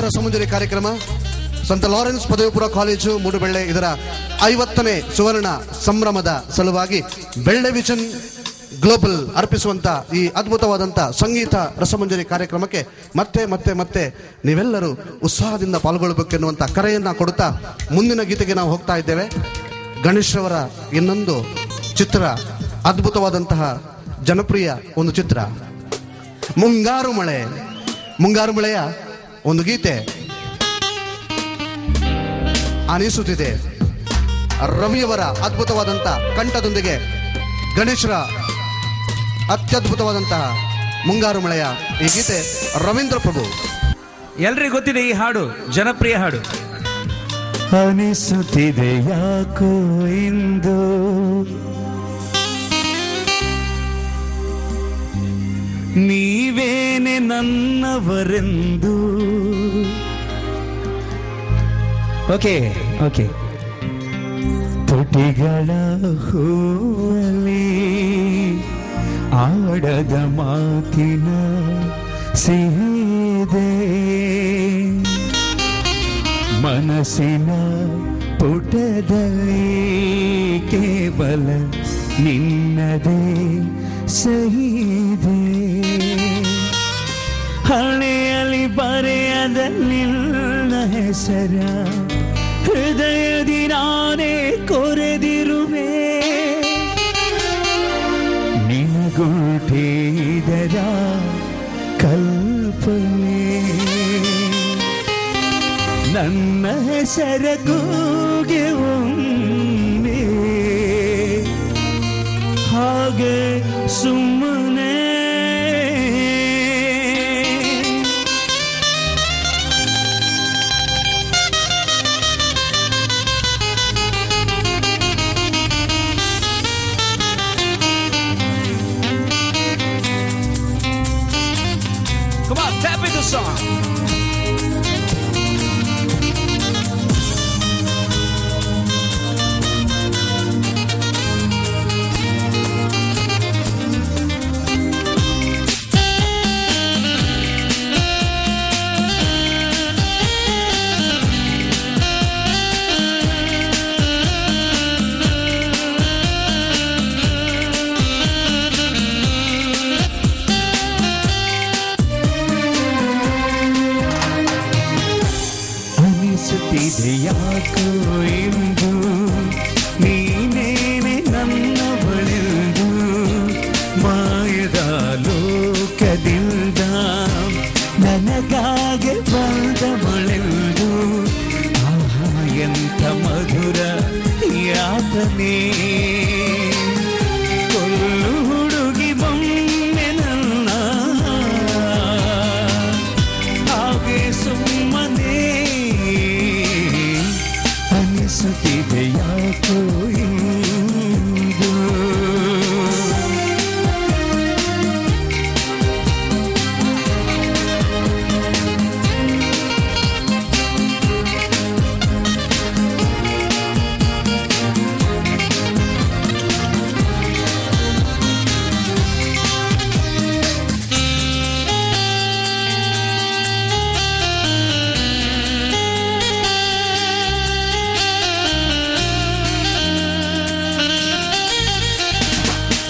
ರಸಮಂಜರಿ ಕಾರ್ಯಕ್ರಮ ಸಂತ ಲಾರೆನ್ಸ್ ಪದವಿ ಪೂರ್ವ ಕಾಲೇಜು ಮೂಡುಬೆಳ್ಳೆ ಇದರ 50ನೇ ಸುವರ್ಣ ಸಂಭ್ರಮದ ಸಲುವಾಗಿ ಬೆಳ್ಳೆ ವಿಷನ್ ಗ್ಲೋಬಲ್ ಅರ್ಪಿಸುವಂತ ಈ ಅದ್ಭುತವಾದಂಥ ಸಂಗೀತ ರಸಮಂಜರಿ ಕಾರ್ಯಕ್ರಮಕ್ಕೆ ಮತ್ತೆ ಮತ್ತೆ ಮತ್ತೆ ನೀವೆಲ್ಲರೂ ಉತ್ಸಾಹದಿಂದ ಪಾಲ್ಗೊಳ್ಳಬೇಕೆನ್ನುವಂಥ ಕರೆಯನ್ನು ಕೊಡುತ್ತಾ ಮುಂದಿನ ಗೀತೆಗೆ ನಾವು ಹೋಗ್ತಾ ಇದ್ದೇವೆ. ಗಣೇಶ್ರವರ ಇನ್ನೊಂದು ಚಿತ್ರ, ಅದ್ಭುತವಾದಂತಹ ಜನಪ್ರಿಯ ಒಂದು ಚಿತ್ರ ಮುಂಗಾರು ಮಳೆ. ಮುಂಗಾರು ಮಳೆಯ ಒಂದು ಗೀತೆ ಅನಿಸುತ್ತಿದೆ. ರವಿಯವರ ಅದ್ಭುತವಾದಂಥ ಕಂಠದೊಂದಿಗೆ ಗಣೇಶರ ಅತ್ಯದ್ಭುತವಾದಂತಹ ಮುಂಗಾರು ಮಳೆಯ ಈ ಗೀತೆ ರವೀಂದ್ರ ಪ್ರಭು. ಎಲ್ರಿಗೂ ಗೊತ್ತಿದೆ ಈ ಹಾಡು, ಜನಪ್ರಿಯ ಹಾಡು. ಅನಿಸುತ್ತಿದೆ ಯಾಕೋ ಇಂದು ನೀವೇನೆ ನನ್ನವರೆಂದು. Okay okay. ತುಟಿಗಳ ಹೂವಲ್ಲಿ ಆಡದ ಮಾತಿನ ಸಿಹಿದೆ, ಮನಸ್ಸಿನ ಪುಟದಲ್ಲಿ ಕೇವಲ ನಿನ್ನದೇ ಸಹಿದೆ. ಹಣೆಯಲ್ಲಿ ಬರೆಯದ ನಿನ್ನ ಹೆಸರ ಹೃದಯದಿ ನಾನೇ ಕೊರೆದಿರುವೆ. ನಿನಗುಂಟಿದರ ಕಲ್ಪನೆ ನನ್ನ ಹೆಸರ ಕೂಗೆ ಒಮ್ಮೆ ಹಾಗೆ ಸುಮ್ಮನೆ. Come on, tap into the song. ಯಾಕೋ ಎಂದು ನೀನೇನೆ ನನ್ನವಳೆಂದು ಮಾಯದ ಲೋಕದಿಂದ ನನಗಾಗೆ ಬಂದವಳೆಂದು. ಆಹಾ ಎಂಥ ಮಧುರ ಯಾತನೆ, ಕೊಲ್ಲು ಹುಡುಗಿ ಬೊಮ್ಮೆ ನನ್ನ ಹಾಗೆ ಸುಮ್ಮನೆ. ಅನಿಸುತ್ತಿದೆ ಯಾಕೋ ಇಂದು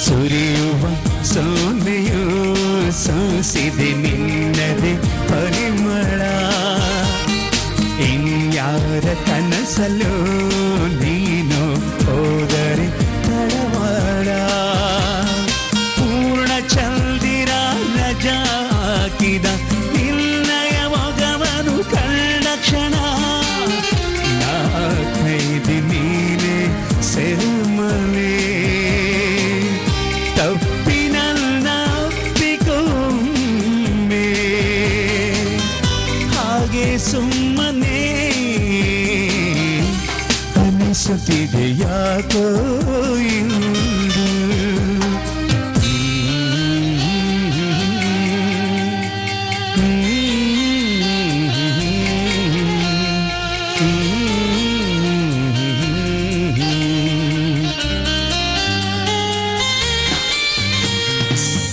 ಸುರಿಯುವ ಸೋನೆಯು ಸೋಸಿದೆ ನಿನ್ನದೆ ಪರಿಮಳ. ಇನ್ಯಾರ ಕನಸಲು ನೀನು ಹೋದರೆ ತಡವಾಡ. ಪೂರ್ಣ ಚಂದಿರ ರಜಾ ಹಾಕಿದ ನಿನ್ನಯ ಮೊಗವನು ಕಂಡ ಕ್ಷಣ ನಾ ಕೈದಿ ನೀನೆ ಸೆಲ್ಮನೆ. ತಪ್ಪಿನನ್ನಪ್ಪಿಕೊಮ್ಮೆ ಹಾಗೆ ಸುಮ್ಮನೆ. ಅನಿಸುತ್ತಿದೆ ಯಾಕೋ ಇಂದು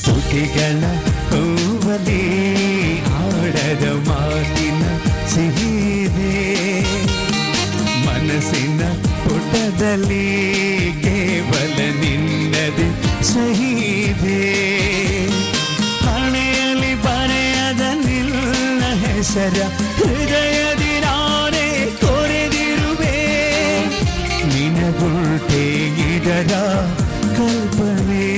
ತುಟಿಗಳ ಹೂವಲಿ ಆಡದ ಮಾತಿನ ಹೆಸರಲ್ಲಿ ಕೇವಲ ನಿನ್ನದು ಸಹಿದೆ. ಹಣೆಯಲ್ಲಿ ಬರೆಯದ ನಿನ್ನ ಹೆಸರ ಹೃದಯದಿ ನಾನೇ ಕೊರೆದಿರುವೆ. ನಿನಗುಂಟೆ ಇದರ ಕಲ್ಪನೆ,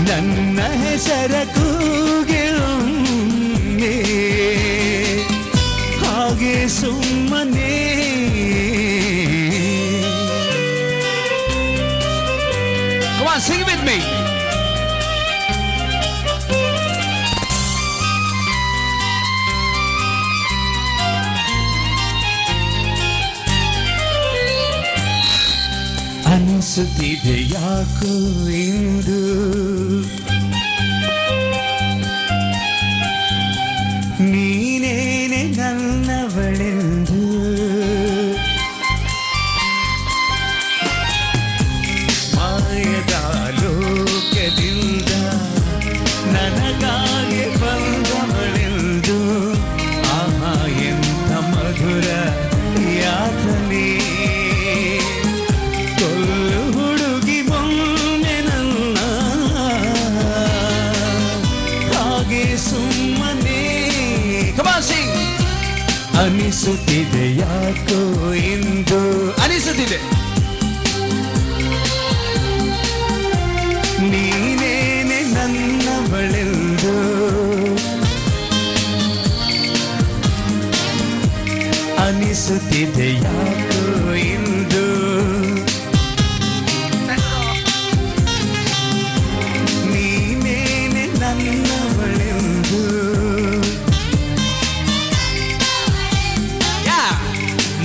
ನನ್ನ ಹೆಸರ ಕೂಗಿರುವೆ ಹಾಗೆ ಸುಮ್ಮನೆ. Come on, sing with me. ಅನಿಸುತ್ತಿದೆ ಯಾಕೋ ಇಂದು ನೀನೇನೆ ನನ್ನವಳೆಂದು. ಮಾಯದ ಲೋಕದಿಂದ ನನಗಾಗಿ ಬಂದವಳೆಂದು. ಆಹಾ ಎಂಥ ಮಧುರ ಯಾತನೆ. ಕೊಲ್ಲು ಹುಡುಗಿ ಮೊನ್ನೆ ನನ್ನ ಹಾಗೆ ಸುಮ್ಮನೆ. Come on, sing. ಅನಿಸುತ್ತಿದೆ ಯಾಕೋ ಇಂದು, ಅನಿಸುತ್ತಿದೆ ನೀನೇನೆ ನನ್ನವಳೆಂದು. ಅನಿಸುತ್ತಿದೆ ಯಾಕೋ ಇಂದು ನೀನೇನೆ ನನ್ನವಳೆಂದು.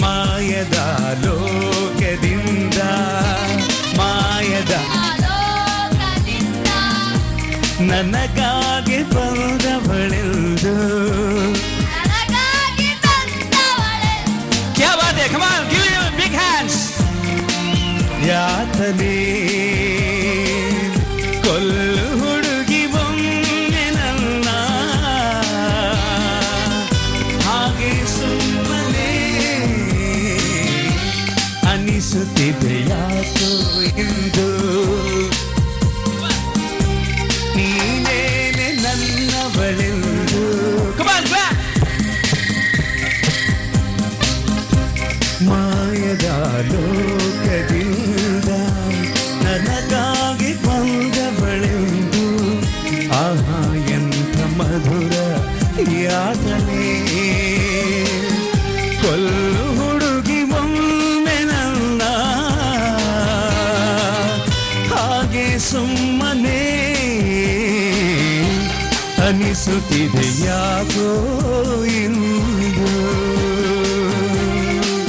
ಮಾಯದ ಲೋಕದಿಂದ ಮಾಯದ ನನಗಾಗಿ ಬಂದವಳೆಂದು. क्या बात है, come on, give me big hands. ಯಾತನೆ ಕೊಲ್ಲು ಹುಡುಗಿ ಒಮ್ಮೆ ನನ್ನ ಹಾಗೆ ಸುಮ್ಮನೆ. ಅನಿಸುತ್ತಿದೆ ಯಾಕೋ ಇಂದು ನೀನೇನೆ ನನ್ನವಳೆಂದು. Come on, clap. ಮಾಯದ ಲೋಕದಿಂದ ನನಗಾಗಿ ಬಂದವಳೆಂದು. ಆಹಾ ಎಂಥ ಮಧುರ ಯಾತನೆ. ಕೊಲ್ಲು ಹುಡುಗಿ ಒಮ್ಮೆ ನನ್ನ ಹಾಗೆ ಸುಮ್ಮನೆ. ಅನಿಸುತ್ತಿದೆ ಯಾಕೋ ಇಂದು